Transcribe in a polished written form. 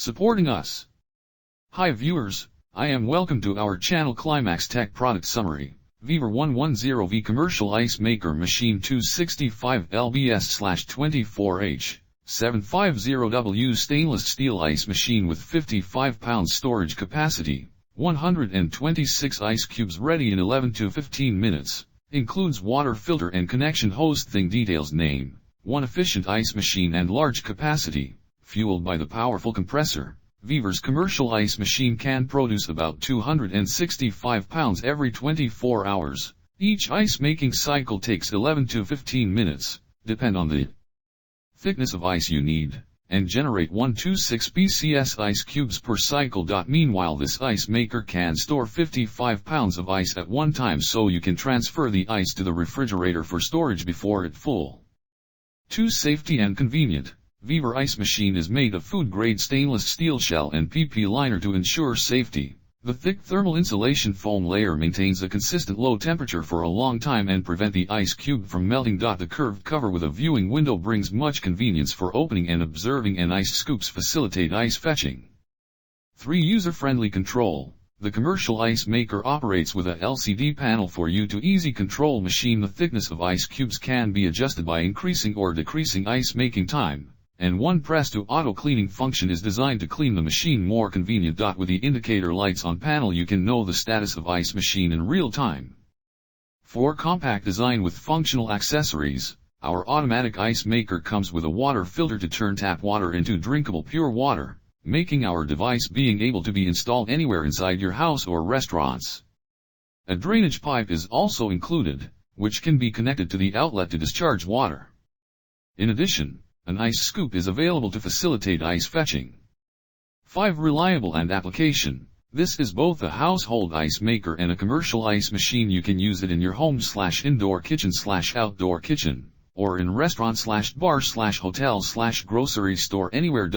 supporting us. Hi viewers, I am welcome to our channel Climax Tech Product Summary. VEVOR 110V Commercial Ice Maker Machine 265 lbs/24H 750W Stainless Steel Ice Machine with 55 pounds storage capacity, 126 ice cubes ready in 11 to 15 minutes, includes water filter and connection hose. Thing details: name, 1 efficient ice machine and large capacity, fueled by the powerful compressor. VEVOR's commercial ice machine can produce about 265 pounds every 24 hours. Each ice making cycle takes 11 to 15 minutes, depend on the thickness of ice you need, and generate 126 BCS ice cubes per cycle. Meanwhile, this ice maker can store 55 pounds of ice at one time, so you can transfer the ice to the refrigerator for storage before it full. 2. Safety and convenient. VEVOR ice machine is made of food-grade stainless steel shell and PP liner to ensure safety. The thick thermal insulation foam layer maintains a consistent low temperature for a long time and prevent the ice cube from melting. The curved cover with a viewing window brings much convenience for opening and observing, and ice scoops facilitate ice fetching. 3. User-friendly control. The commercial ice maker operates with a LCD panel for you to easy control machine. The thickness of ice cubes can be adjusted by increasing or decreasing ice making time, and one press to auto cleaning function is designed to clean the machine more convenient. With the indicator lights on panel, you can know the status of ice machine in real time. 4. Compact design with functional accessories. Our automatic ice maker comes with a water filter to turn tap water into drinkable pure water, making our device being able to be installed anywhere inside your house or restaurants. A drainage pipe is also included, which can be connected to the outlet to discharge water. In addition, an ice scoop is available to facilitate ice fetching. 5. Reliable and application. This is both a household ice maker and a commercial ice machine. You can use it in your home/indoor kitchen/outdoor kitchen, or in restaurant/bar/hotel/grocery store anywhere.